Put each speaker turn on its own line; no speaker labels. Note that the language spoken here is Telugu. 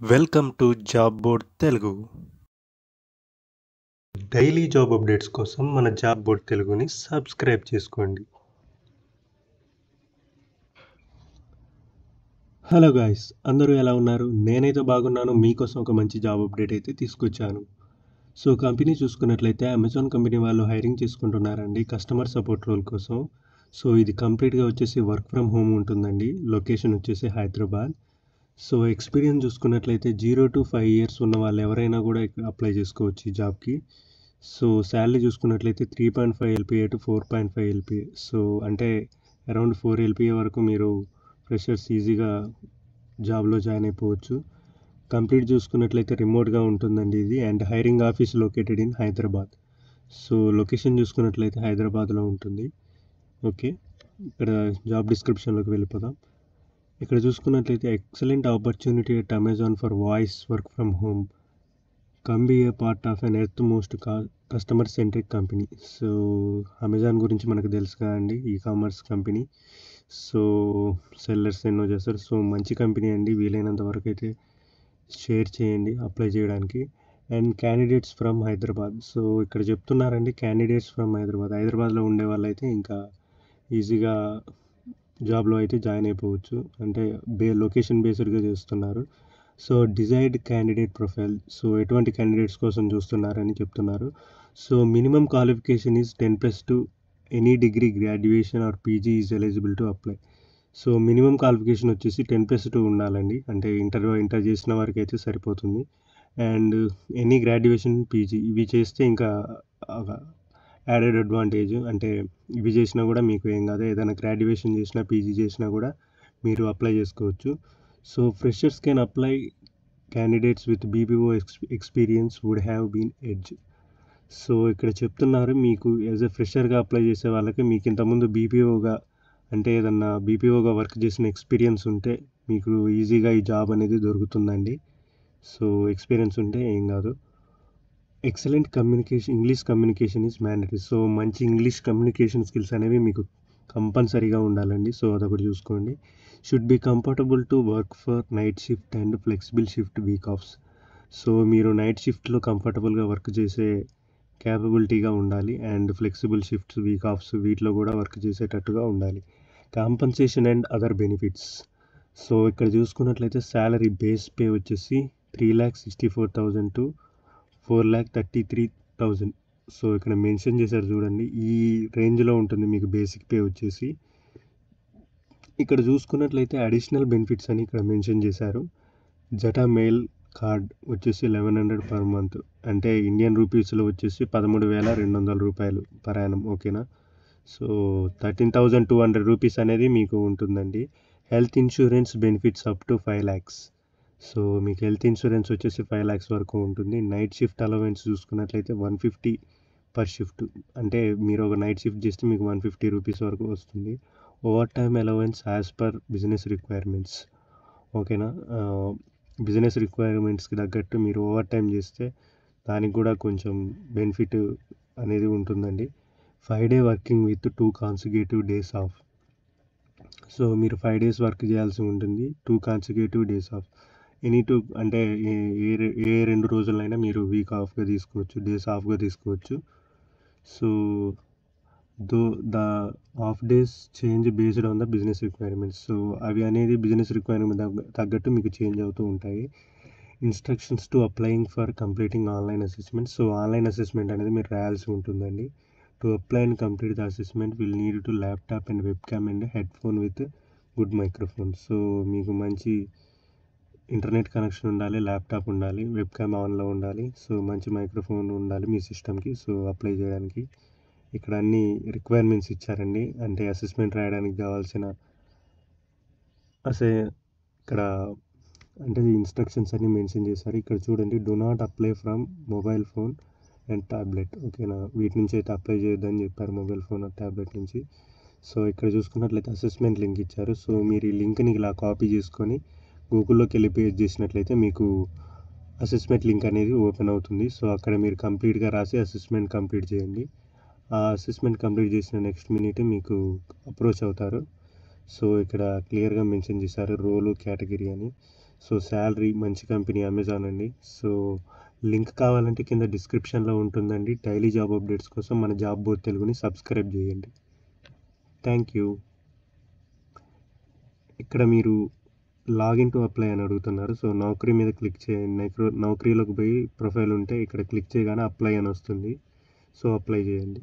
Welcome to job board Telugu. Daily job updates కోసం మన జాబ్ బోర్డ్ తెలుగుని సబ్స్క్రైబ్ చేసుకోండి. హలో గాయ్స్, అందరూ ఎలా ఉన్నారు? నేనైతే బాగున్నాను. మీకోసం ఒక మంచి జాబ్ అప్డేట్ అయితే తీసుకొచ్చాను. సో కంపెనీ చూసుకున్నట్లయితే అమెజాన్ కంపెనీ వాళ్ళు హైరింగ్ చేసుకుంటున్నారండి కస్టమర్ సపోర్ట్ రోల్ కోసం. సో ఇది కంప్లీట్గా వచ్చేసి వర్క్ ఫ్రమ్ హోమ్ ఉంటుందండి. లొకేషన్ వచ్చేసి హైదరాబాద్. సో ఎక్స్పీరియన్స్ చూసుకున్నట్లయితే 0 to 5 years ఉన్న వాళ్ళు ఎవరైనా కూడా అప్లై చేసుకోవచ్చు ఈ జాబ్కి. సో శాలరీ చూసుకున్నట్లయితే 3.5 LPA టు 4.5 LPA. సో అంటే అరౌండ్ 4 LPA వరకు మీరు ఫ్రెషర్స్ ఈజీగా జాబ్లో జాయిన్ అయిపోవచ్చు. కంప్లీట్ చూసుకున్నట్లయితే రిమోట్గా ఉంటుందండి ఇది. And hiring office located in Hyderabad. So location చూసుకున్నట్లయితే హైదరాబాద్లో ఉంటుంది. ఓకే, ఇక్కడ జాబ్ డిస్క్రిప్షన్లోకి వెళ్ళిపోదాం. ఇక్కడ చూసుకున్నట్లయితే excellent opportunity at Amazon for voice work from home. Come be a part of an earth most customer centric company. So Amazon గురించి మనకు తెలుసు కదండి, e commerce company. So sellers ఎన్నో చేస్తారు. సో మంచి కంపెనీ అండి. వీలైనంత వరకు అయితే షేర్ చేయండి అప్లై చేయడానికి. And candidates from Hyderabad. So ఇక్కడ చెప్తున్నారండి క్యాండిడేట్స్ ఫ్రమ్ హైదరాబాద్. హైదరాబాద్లో ఉండే వాళ్ళు అయితే ఇంకా ఈజీగా జాబ్లో అయితే జాయిన్ అయిపోవచ్చు. అంటే లొకేషన్ బేస్డ్గా చేస్తున్నారు. So desired candidate profile. So ఎటువంటి క్యాండిడేట్స్ కోసం చూస్తున్నారని చెప్తున్నారు. So minimum qualification is 10+2 any degree graduation or PG is eligible to apply. So minimum qualification వచ్చేసి 10+2 ఉండాలండి. అంటే ఇంటర్ చేసిన వారికి అయితే సరిపోతుంది. అండ్ ఎనీ గ్రాడ్యుయేషన్ పీజీ ఇవి చేస్తే ఇంకా యాడెడ్ అడ్వాంటేజ్. అంటే ఇవి చేసినా కూడా మీకు ఏం కాదు, ఏదైనా గ్రాడ్యుయేషన్ చేసినా పీజీ చేసినా కూడా మీరు అప్లై చేసుకోవచ్చు. So freshers can apply. Candidates with BPO experience would have been edge. So ఇక్కడ చెప్తున్నారు మీకు యాజ్ ఎ ఫ్రెషర్గా అప్లై చేసే వాళ్ళకి మీకు ఇంతకుముందు బీపీఓగా అంటే ఏదన్నా బీపీఓగా వర్క్ చేసిన ఎక్స్పీరియన్స్ ఉంటే మీకు ఈజీగా ఈ జాబ్ అనేది దొరుకుతుందండి. సో ఎక్స్పీరియన్స్ ఉంటే ఏం కాదు. Excellent English communication is mandatory. So మంచి ఇంగ్లీష్ కమ్యూనికేషన్ స్కిల్స్ అనేవి మీకు కంపల్సరీగా ఉండాలండి. సో అదొకటి చూసుకోండి. Should be comfortable to work for night shift and flexible shift week offs. So మీరు నైట్ షిఫ్ట్లో కంఫర్టబుల్గా వర్క్ చేసే క్యాపబిలిటీగా ఉండాలి. And flexible shifts week offs వీటిలో కూడా వర్క్ చేసేటట్టుగా ఉండాలి. Compensation and other benefits. So ఇక్కడ చూసుకున్నట్లయితే శాలరీ బేస్ పే వచ్చేసి 3,64,000 టు 4,33,000. సో ఇక్కడ మెన్షన్ చేశారు చూడండి, ఈ రేంజ్లో ఉంటుంది మీకు బేసిక్ పే వచ్చేసి. ఇక్కడ చూసుకున్నట్లయితే అడిషనల్ బెనిఫిట్స్ అని ఇక్కడ మెన్షన్ చేశారు. జటా మెయిల్ కార్డ్ వచ్చేసి 1,100 పర్ మంత్. అంటే ఇండియన్ రూపీస్లో వచ్చేసి 13,200 రూపాయలు పర్ యానం. ఓకేనా. సో 13,200 రూపీస్ అనేది మీకు ఉంటుందండి. Health insurance benefits up to 5 lakhs. So మీకు హెల్త్ ఇన్సూరెన్స్ వచ్చేసి 5 lakhs వరకు ఉంటుంది. నైట్ షిఫ్ట్ అలవెన్స్ చూసుకున్నట్లయితే 150 పర్ షిఫ్ట్. అంటే మీరు ఒక నైట్ షిఫ్ట్ చేస్తే మీకు 150 రూపీస్ వరకు వస్తుంది. Over time allowance as per business requirements. ఓకేనా. బిజినెస్ రిక్వైర్మెంట్స్కి తగ్గట్టు మీరు ఓవర్ టైం చేస్తే దానికి కూడా కొంచెం బెనిఫిట్ అనేది ఉంటుందండి. 5 day working with 2 consecutive days of. So మీరు 5 days వర్క్ చేయాల్సి ఉంటుంది, 2 consecutive days ఆఫ్. ఎనీ 2 అంటే ఏ 2 రోజులైనా మీరు వీక్ ఆఫ్గా తీసుకోవచ్చు, డేస్ ఆఫ్గా తీసుకోవచ్చు. So the of days change based on the business requirements. So అవి అనేది బిజినెస్ రిక్వైర్మెంట్ తగ్గట్టు మీకు చేంజ్ అవుతూ ఉంటాయి. Instructions to applying for completing online assessment. So online assessment అనేది మీరు రాయాల్సి ఉంటుందండి. To apply and complete the assessment will need to laptop and web cam and head phone with good microphone. So మీకు మంచి ఇంటర్నెట్ కనెక్షన్ ఉండాలి, ల్యాప్టాప్ ఉండాలి, వెబ్ క్యామ్ ఆన్లో ఉండాలి. సో మంచి మైక్రోఫోన్ ఉండాలి మీ సిస్టమ్కి. సో అప్లై చేయడానికి ఇక్కడ అన్ని రిక్వైర్మెంట్స్ ఇచ్చారండి. అంటే అసెస్మెంట్ రాయడానికి కావాల్సిన ఇక్కడ అంటే ఇన్స్ట్రక్షన్స్ అన్ని మెన్షన్ చేశారు. ఇక్కడ చూడండి, do not apply from mobile phone and tablet. ఓకేనా, వీటి నుంచి అయితే అప్లై చేయొద్దని చెప్పారు, మొబైల్ ఫోన్ అండ్ ట్యాబ్లెట్ నుంచి. సో ఇక్కడ చూసుకున్నట్లయితే అసెస్మెంట్ లింక్ ఇచ్చారు. సో మీరు ఈ లింక్ని ఇలా కాపీ చేసుకొని గూగుల్లోకి వెళ్ళి పేస్ట్ చేసినట్లయితే మీకు అసెస్మెంట్ లింక్ అనేది ఓపెన్ అవుతుంది. సో అక్కడ మీరు కంప్లీట్గా రాసి అసెస్మెంట్ కంప్లీట్ చేయండి. ఆ అసెస్మెంట్ కంప్లీట్ చేసిన నెక్స్ట్ మినిట్ మీకు అప్రోచ్ అవుతారు. సో ఇక్కడ క్లియర్గా మెన్షన్ చేశారు రోలు, కేటగిరీ అని. సో శాలరీ మంచి కంపెనీ అమెజాన్ అండి. సో లింక్ కావాలంటే కింద డిస్క్రిప్షన్లో ఉంటుందండి. డైలీ జాబ్ అప్డేట్స్ కోసం మన జాబ్ బోర్డ్ తెలుగుని సబ్స్క్రైబ్ చేయండి. Thank you. ఇక్కడ మీరు లాగిన్ టు అప్లై అని అడుగుతున్నారు. సో నౌకరీ మీద క్లిక్ చేయండి. నౌకరీలోకి పోయి ప్రొఫైల్ ఉంటే ఇక్కడ క్లిక్ చేయగానే అప్లై అని వస్తుంది. సో అప్లై చేయండి.